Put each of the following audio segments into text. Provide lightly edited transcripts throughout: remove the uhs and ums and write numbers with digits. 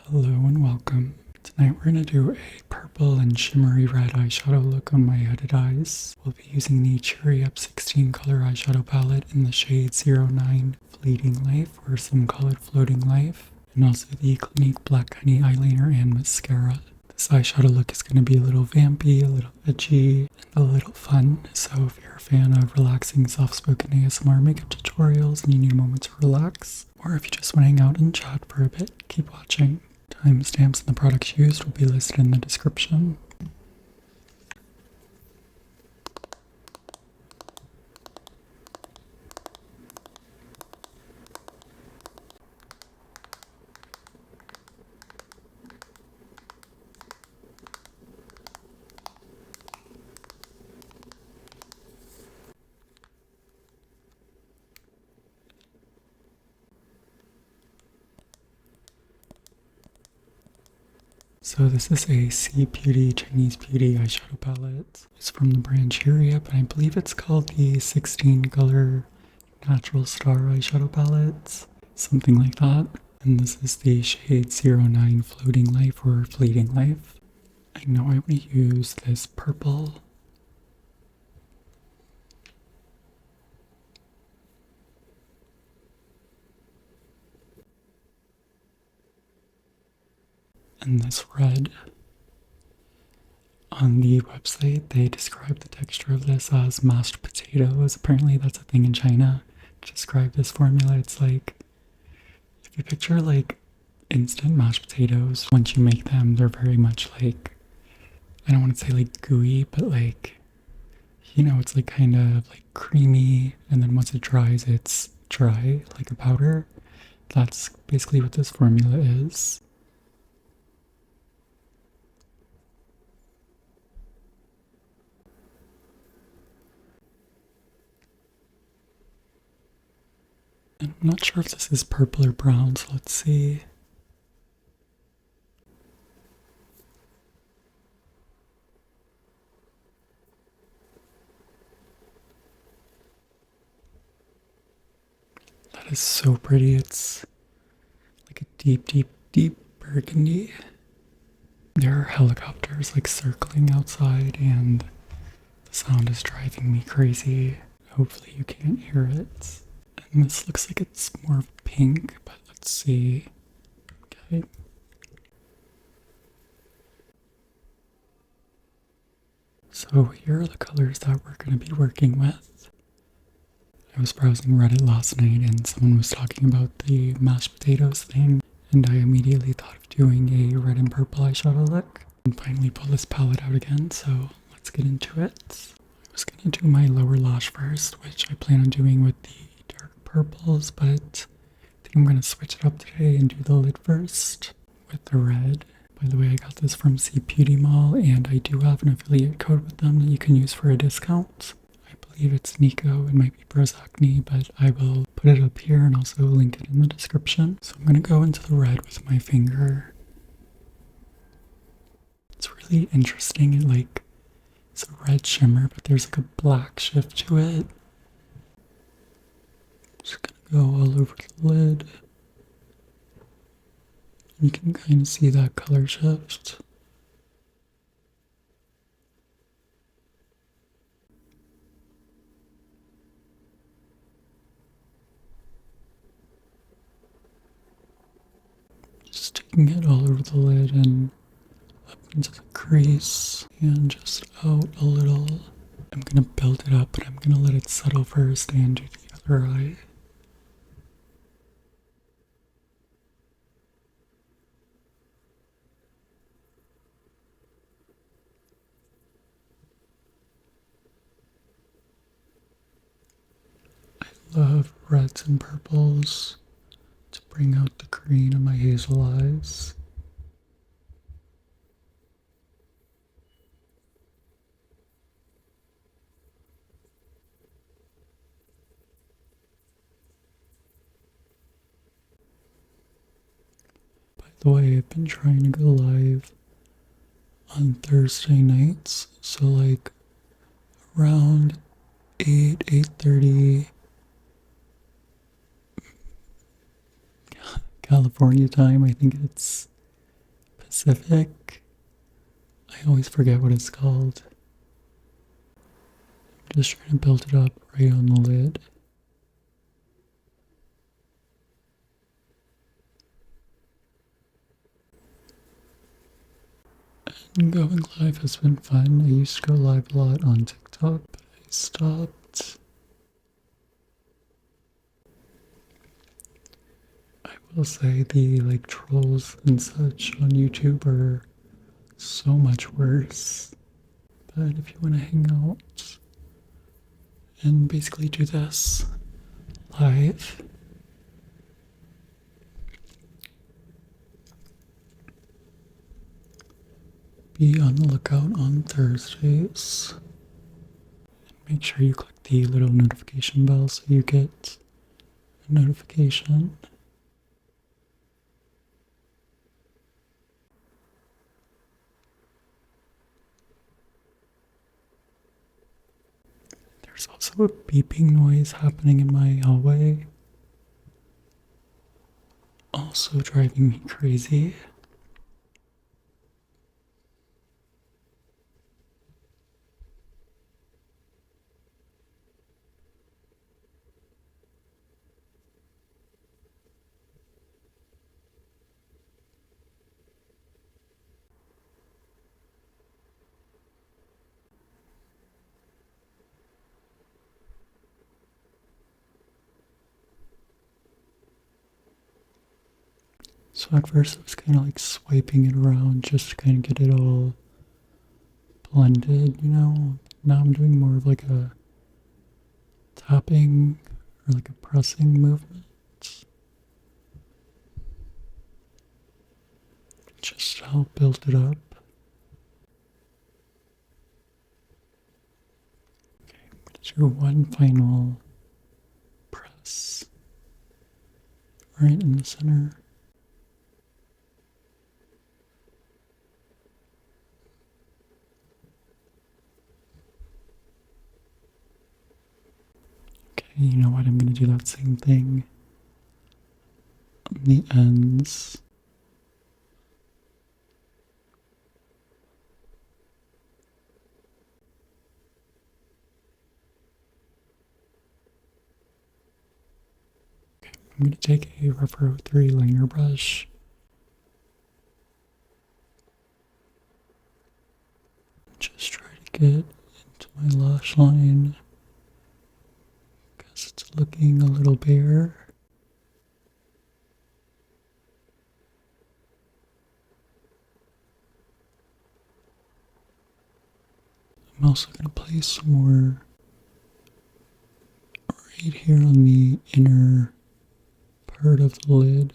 Hello and welcome. Tonight we're going to do a purple and shimmery red eyeshadow look on my hooded eyes. We'll be using the CHEERYEP 16 color eyeshadow palette in the shade 09 Fleeting Life, or some call it Floating Life, and also the Clinique Black Honey eyeliner and mascara. This eyeshadow look is going to be a little vampy, a little edgy, and a little fun. So if you're a fan of relaxing soft-spoken ASMR makeup tutorials and you need a moment to relax, or if you just want to hang out and chat for a bit, keep watching. Timestamps and the products used will be listed in the description. So this is a C Beauty Chinese Beauty eyeshadow palette. It's from the brand CHEERYEP, and I believe it's called the 16 color Natural Star eyeshadow palette, something like that. And this is the shade 09 Floating Life or Fleeting Life. I know I want to use this purple. And this red. On the website, they describe the texture of this as mashed potatoes. Apparently that's a thing in China. To describe this formula, it's like, if you picture like instant mashed potatoes, once you make them, they're very much like, I don't want to say like gooey, but like, you know, it's like kind of like creamy, and then once it dries, it's dry, like a powder. That's basically what this formula is. And I'm not sure if this is purple or brown, so let's see. That is so pretty. It's like a deep burgundy. There are helicopters like circling outside, and the sound is driving me crazy. Hopefully you can't hear it. And this looks like it's more pink, but let's see. Okay. So here are the colors that we're going to be working with. I was browsing Reddit last night and someone was talking about the mashed potatoes thing, and I immediately thought of doing a red and purple eyeshadow look. And finally pull this palette out again, so let's get into it. I was going to do my lower lash first, which I plan on doing with the purples, but I think I'm going to switch it up today and do the lid first with the red. By the way, I got this from C Beauty Mall, and I do have an affiliate code with them that you can use for a discount. I believe it's Nico, it might be Brozakni, but I will put it up here and also link it in the description. So I'm going to go into the red with my finger. It's really interesting, it's a red shimmer, but there's like a black shift to it. Just gonna go all over the lid. You can kind of see that color shift. Just taking it all over the lid and up into the crease and just out a little. I'm gonna build it up, but I'm gonna let it settle first and do the other eye. Love reds and purples to bring out the green of my hazel eyes. By the way, I've been trying to go live on Thursday nights, so like around 8:30 California time. I think it's specific. I always forget what it's called. I'm just trying to build it up right on the lid. And going live has been fun. I used to go live a lot on TikTok, but I stopped. I will say the trolls and such on YouTube are so much worse. But if you want to hang out and basically do this live, be on the lookout on Thursdays. And make sure you click the little notification bell so you get a notification. There's also a beeping noise happening in my hallway. Also driving me crazy. So at first I was kind of swiping it around just to kind of get it all blended, you know. Now I'm doing more of a tapping or a pressing movement. Just to help build it up. Okay, I'm going to do one final press right in the center. Okay, you know what? I'm going to do that same thing on the ends. I'm going to take a Repro 3 liner brush. Just try to get into my lash line because it's looking a little bare. I'm also going to place some more right here on the inner part of the lid.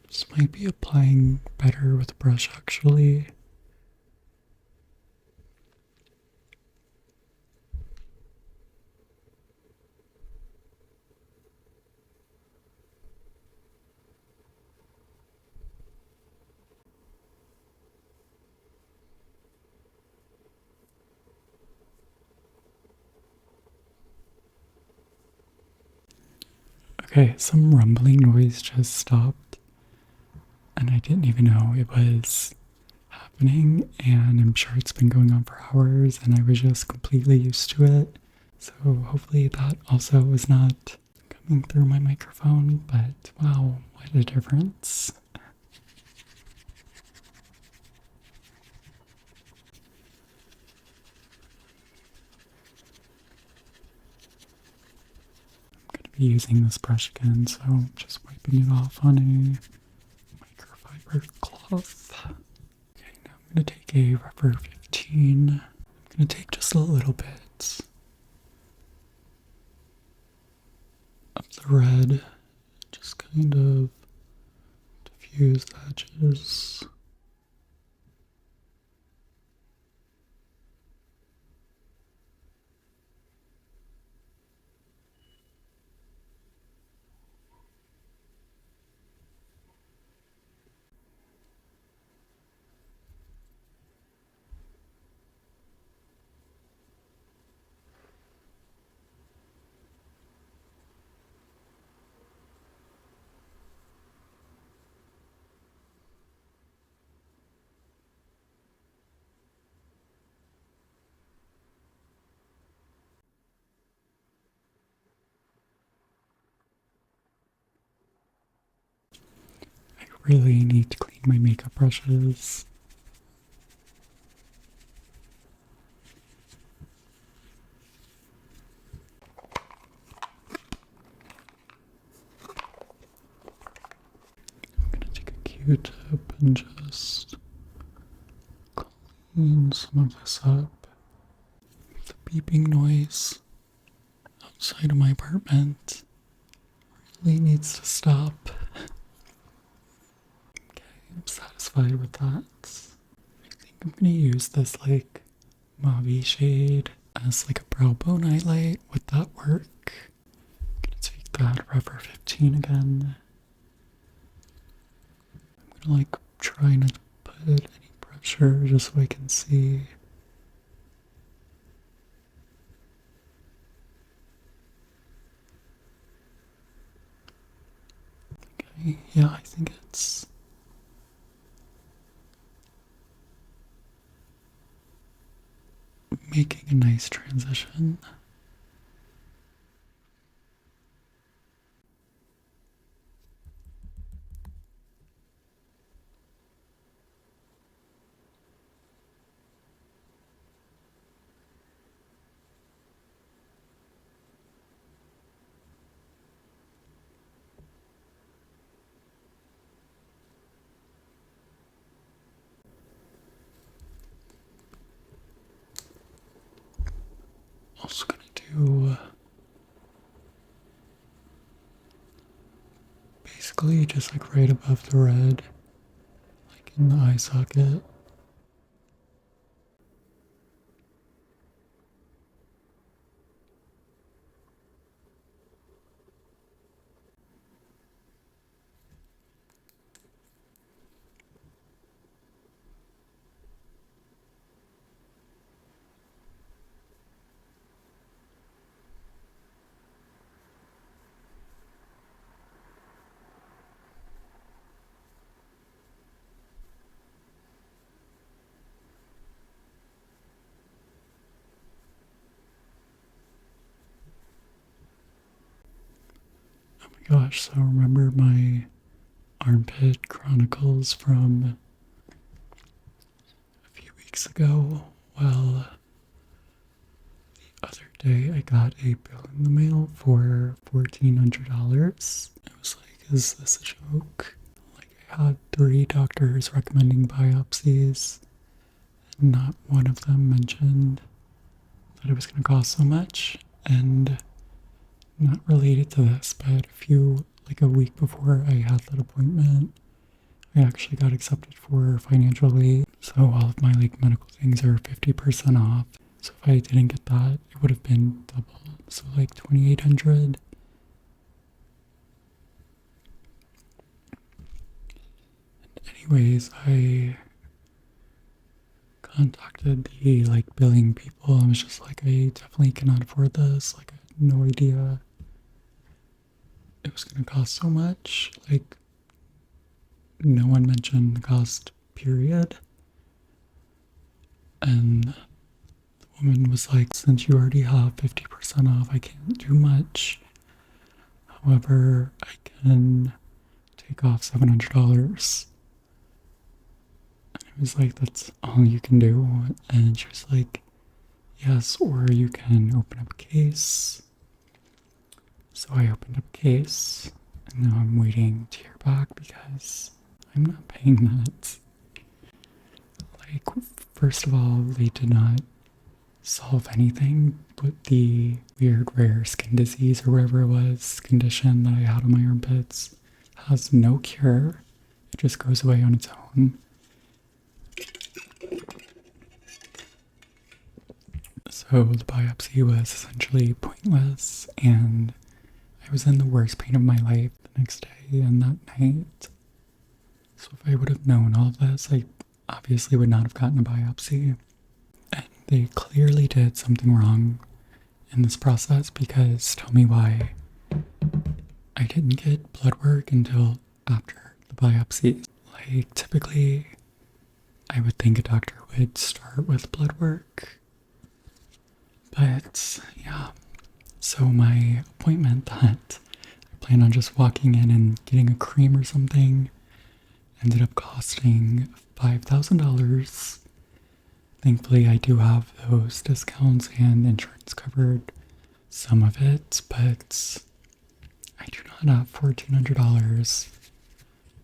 This might be applying better with a brush actually. Okay, some rumbling noise just stopped, and I didn't even know it was happening, and I'm sure it's been going on for hours, and I was just completely used to it. So hopefully that also was not coming through my microphone, but wow, what a difference. Using this brush again, so I'm just wiping it off on a microfiber cloth. Okay, now I'm going to take a rubber 15. I'm going to take just a little bit of the red, just kind of diffuse the edges. really need to clean my makeup brushes. I'm gonna take a Q-tip and just clean some of this up. The beeping noise outside of my apartment really needs to stop. Okay, I'm satisfied with that. I think I'm gonna use this like mauve shade as like a brow bone highlight. Would that work? I'm gonna take that Rubber 15 again. I'm gonna like try not to put any pressure just so I can see. Okay, yeah, I think it's making a nice transition. Also gonna do basically just like right above the red, like in the eye socket. Oh my gosh, so remember my armpit chronicles from a few weeks ago? Well, the other day I got a bill in the mail for $1,400. I was like, is this a joke? Like, I had 3 doctors recommending biopsies, and not one of them mentioned that it was going to cost so much. And not related to this, but like a week before I had that appointment, I actually got accepted for financial aid. So all of my like medical things are 50% off. So if I didn't get that, it would have been double. So like 2,800. Anyways, I contacted the like billing people. I was just like, I definitely cannot afford this. Like, I had no idea it was gonna cost so much. Like, no one mentioned the cost, period. And the woman was like, since you already have 50% off, I can't do much. However, I can take off $700. And I was like, that's all you can do? And she was like, yes, or you can open up a case. So I opened up a case, and now I'm waiting to hear back because I'm not paying that. Like, first of all, they did not solve anything but the weird rare skin disease or whatever it was, condition that I had on my armpits. Has no cure. It just goes away on its own. So the biopsy was essentially pointless, and I was in the worst pain of my life the next day and that night. So if I would have known all of this, I obviously would not have gotten a biopsy. And they clearly did something wrong in this process, because tell me why I didn't get blood work until after the biopsy. Like, typically, I would think a doctor would start with blood work. But, yeah. So my appointment that I plan on just walking in and getting a cream or something ended up costing $5,000. Thankfully, I do have those discounts and insurance covered some of it, but I do not have $1,400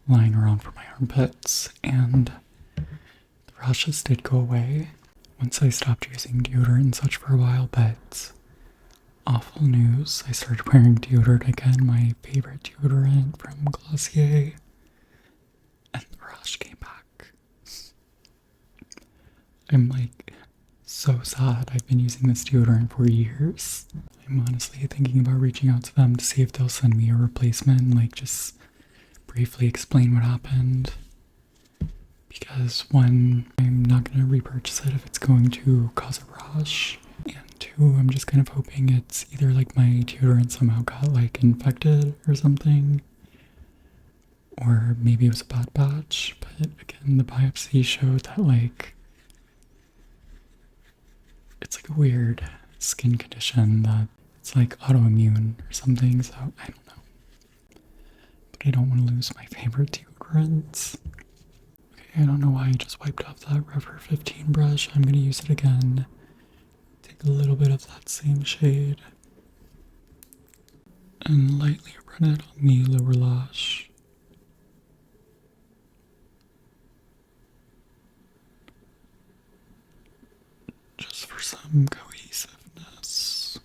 lying around for my armpits, and the rashes did go away once I stopped using deodorant and such for a while, but awful news. I started wearing deodorant again, my favorite deodorant from Glossier, and the rash came back. I'm like so sad. I've been using this deodorant for years. I'm honestly thinking about reaching out to them to see if they'll send me a replacement and like just briefly explain what happened. Because one, I'm not going to repurchase it if it's going to cause a rash. And two, I'm just kind of hoping it's either like my deodorant somehow got like infected or something. Or maybe it was a bad batch. But again, the biopsy showed that like it's like a weird skin condition that it's like autoimmune or something, so I don't know. But I don't want to lose my favorite deodorants. Okay, I don't know why I just wiped off that Rever 15 brush. I'm gonna use it again. Take a little bit of that same shade and lightly run it on the lower lash. Just for some cohesiveness.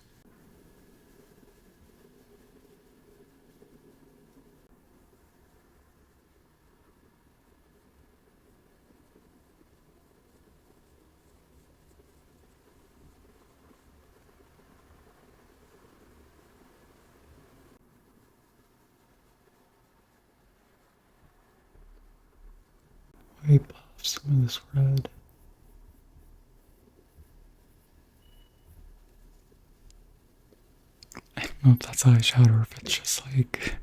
Wipe off some of this red. I don't know if that's eyeshadow or if it's just like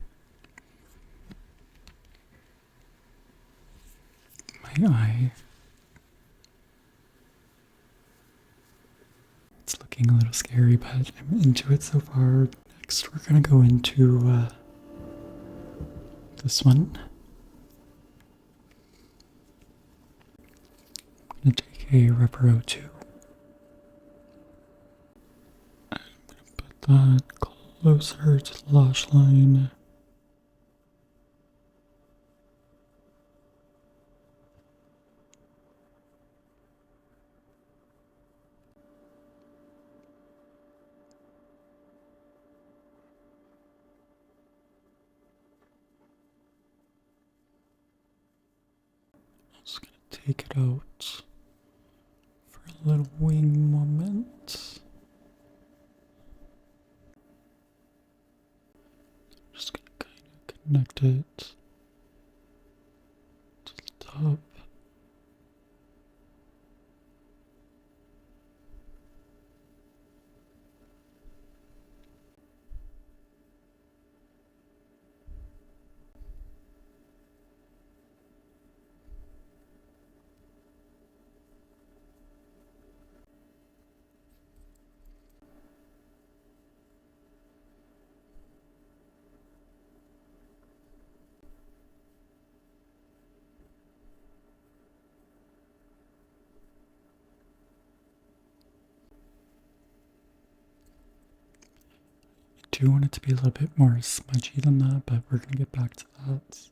my eye. It's looking a little scary, but I'm into it so far. Next, we're gonna go into this one. I'm gonna take a Repro 2. I'm gonna put that closer to the lash line. I'm just gonna take it out for a little wing moment. Just gonna kind of connect it to the top. I do want it to be a little bit more smudgy than that, but we're gonna get back to that.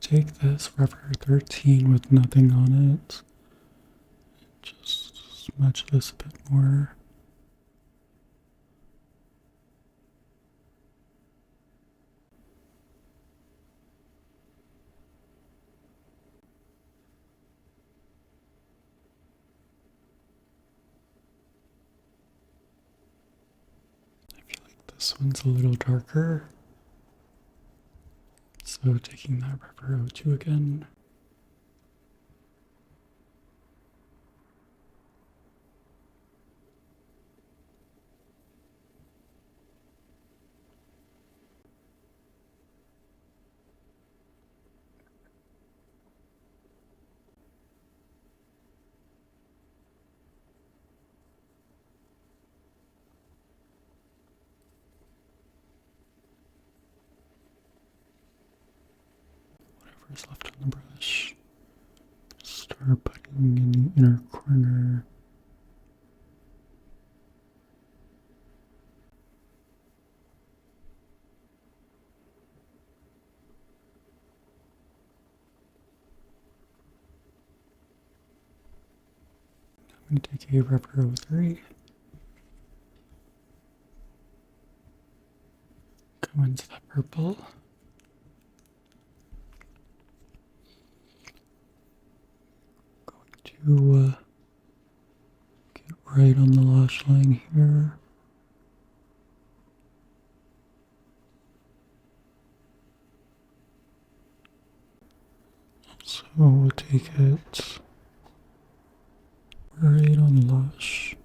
Take this rubber 13 with nothing on it. Just smudge this a bit more. I feel like this one's a little darker. So taking that rubber O2 again. Whatever's left on the brush. Start putting in the inner corner. I'm going to take a rubber 03. Go into that purple. Going to get right on the lash line here. So we'll take it right on the lash.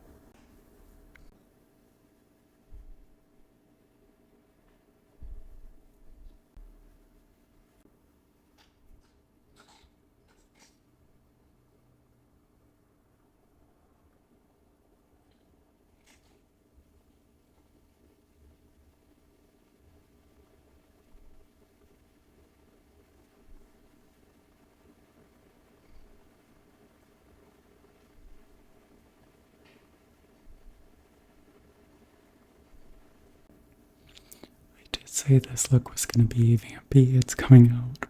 Say this look was going to be vampy. It's coming out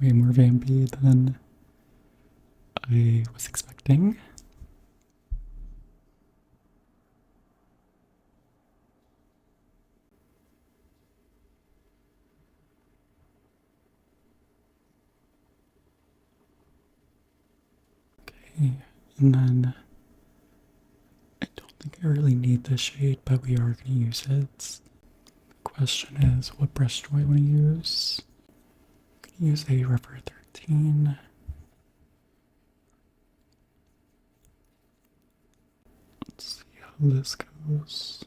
way more vampy than I was expecting. Okay, and then I don't think I really need this shade, but we are going to use it. Question is, what brush do I want to use? I'm going to use a rubber 13. Let's see how this goes.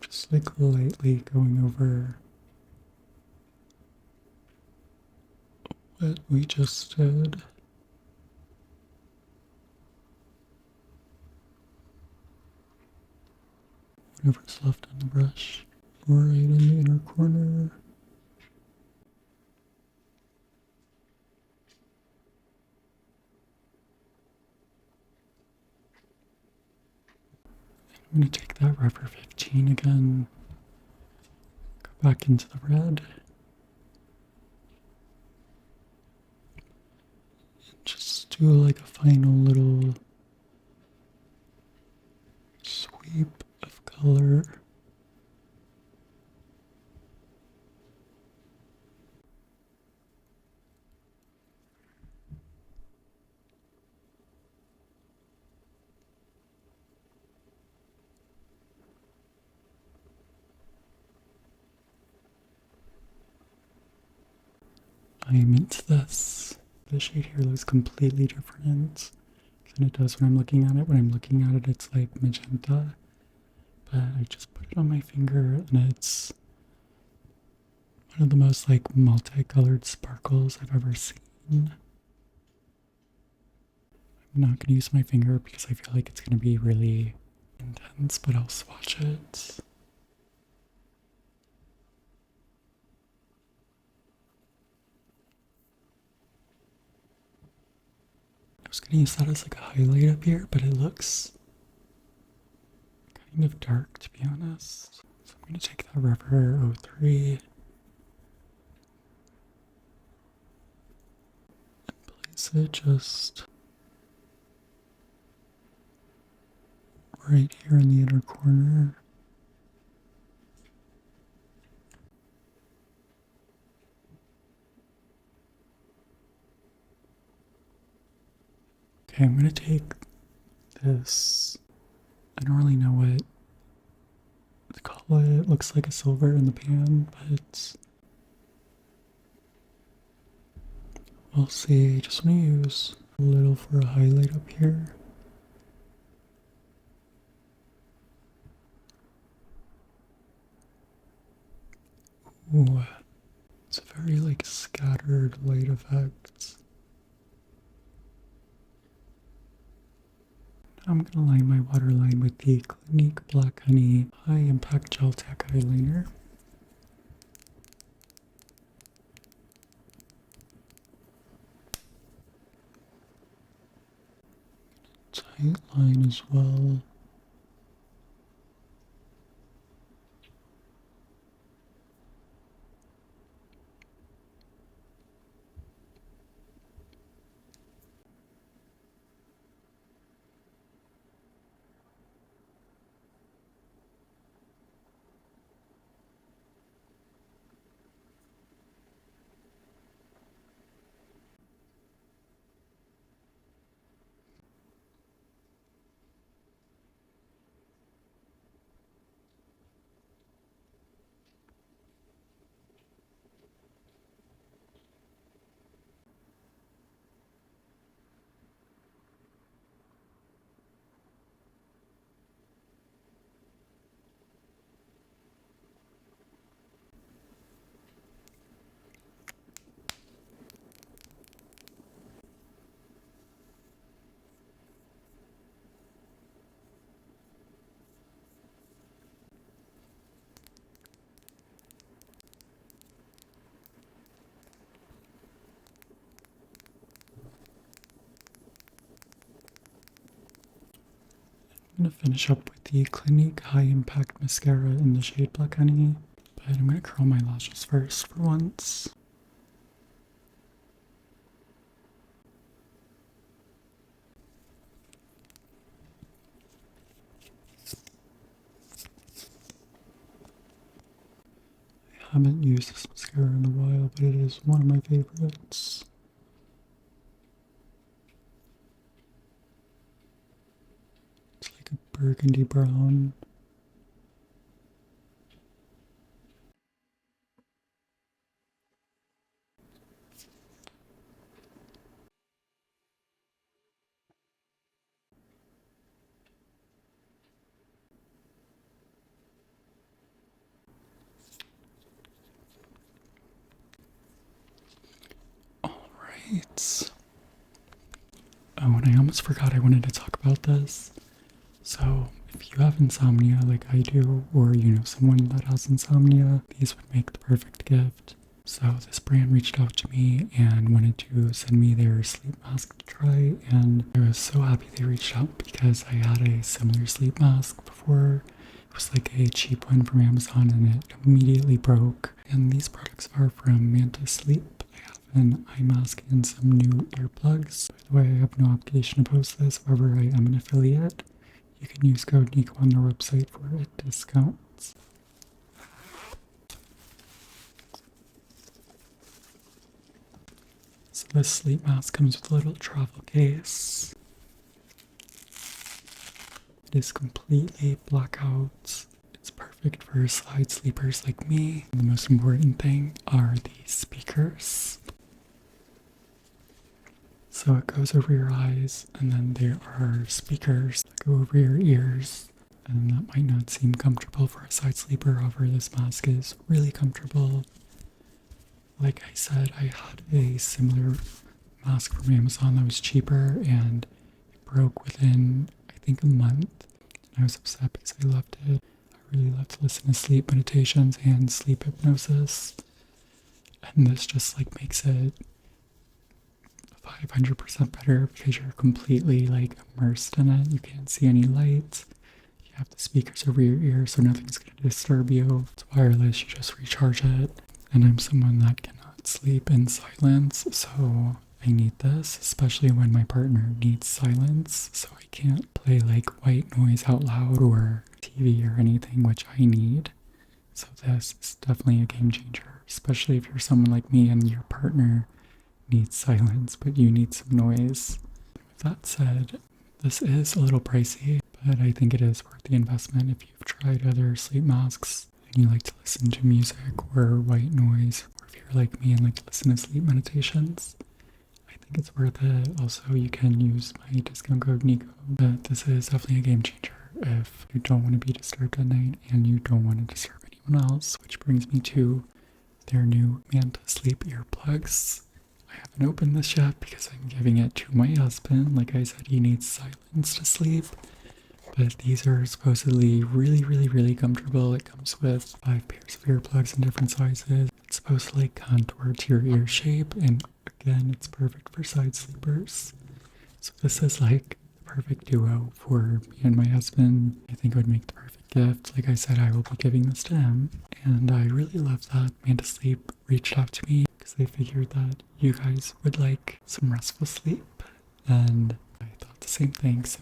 Just like lightly going over what we just did. Whatever's left on the brush, right in the inner corner. I'm going to take that rubber 15 again, go back into the red, and just do like a final little sweep of color. I am into this. The shade here looks completely different than it does when I'm looking at it. When I'm looking at it, it's like magenta. But I just put it on my finger and it's one of the most like multicolored sparkles I've ever seen. I'm not going to use my finger because I feel like it's going to be really intense, but I'll swatch it. was gonna use that as like a highlight up here, but it looks kind of dark, to be honest. So I'm gonna take that River 03 and place it just right here in the inner corner. Okay, I'm gonna take this, I don't really know what to call it. It looks like a silver in the pan, but we'll see. Just want to use a little for a highlight up here. Ooh, it's a very like scattered light effect. I'm gonna line my waterline with the Clinique Black Honey High Impact Gel Tech Eyeliner. Tight line as well. I'm gonna finish up with the Clinique High Impact Mascara in the shade Black Honey, but I'm gonna curl my lashes first for once. I haven't used this mascara in a while, but it is one of my favorites. It's like a burgundy brown. Alright. Oh, and I almost forgot I wanted to talk about this. So, if you have insomnia like I do, or you know someone that has insomnia, these would make the perfect gift. So this brand reached out to me and wanted to send me their sleep mask to try, and I was so happy they reached out because I had a similar sleep mask before. It was like a cheap one from Amazon and it immediately broke. And these products are from Manta Sleep. I have an eye mask and some new earplugs. By the way, I have no obligation to post this, however I am an affiliate. You can use code Nico on their website for a discount. So this sleep mask comes with a little travel case. It is completely blackout. It's perfect for side sleepers like me. And the most important thing are the speakers. So it goes over your eyes, and then there are speakers that go over your ears. And that might not seem comfortable for a side sleeper, however this mask is really comfortable. Like I said, I had a similar mask from Amazon that was cheaper and it broke within, I think, a month. And I was upset because I loved it. I really love to listen to sleep meditations and sleep hypnosis. And this just like makes it 500% better because you're completely like immersed in it. You can't see any lights. You have the speakers over your ear, so nothing's going to disturb you. It's wireless, you just recharge it. And I'm someone that cannot sleep in silence, so I need this, especially when my partner needs silence, so I can't play like white noise out loud or TV or anything, which I need. So this is definitely a game changer, especially if you're someone like me and your partner needs silence, but you need some noise. With that said, this is a little pricey, but I think it is worth the investment if you've tried other sleep masks and you like to listen to music or white noise, or if you're like me and like to listen to sleep meditations. I think it's worth it. Also, you can use my discount code NICO, but this is definitely a game changer if you don't want to be disturbed at night and you don't want to disturb anyone else, which brings me to their new Manta Sleep earplugs. I haven't opened this yet because I'm giving it to my husband. Like I said, he needs silence to sleep. But these are supposedly really comfortable. It comes with 5 pairs of earplugs in different sizes. It's supposed to like contour to your ear shape, and again, it's perfect for side sleepers. So this is like the perfect duo for me and my husband. I think it would make the perfect gift. Like I said, I will be giving this to him. And I really love that Manta Sleep reached out to me because they figured that you guys would like some restful sleep. And I thought the same thing, so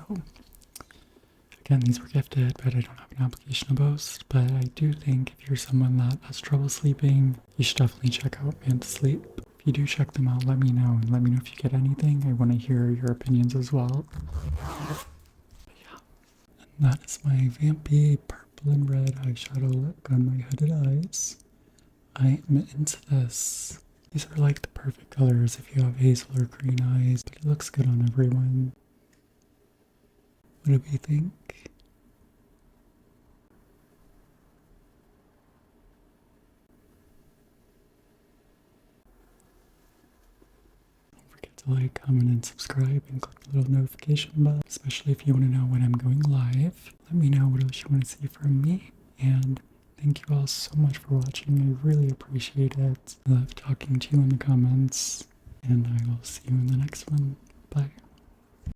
again, these were gifted, but I don't have an application to boast. But I do think if you're someone that has trouble sleeping, you should definitely check out Manta Sleep. If you do check them out, let me know, and let me know if you get anything. I want to hear your opinions as well. But yeah, and that is my Vampy purple and red eyeshadow look on my hooded eyes. I am into this. These are like the perfect colors if you have hazel or green eyes, but it looks good on everyone. What do you think? Don't forget to like, comment, and subscribe, and click the little notification bell, especially if you want to know when I'm going live. Let me know what else you want to see from me, and thank you all so much for watching. I really appreciate it. I love talking to you in the comments, and I will see you in the next one.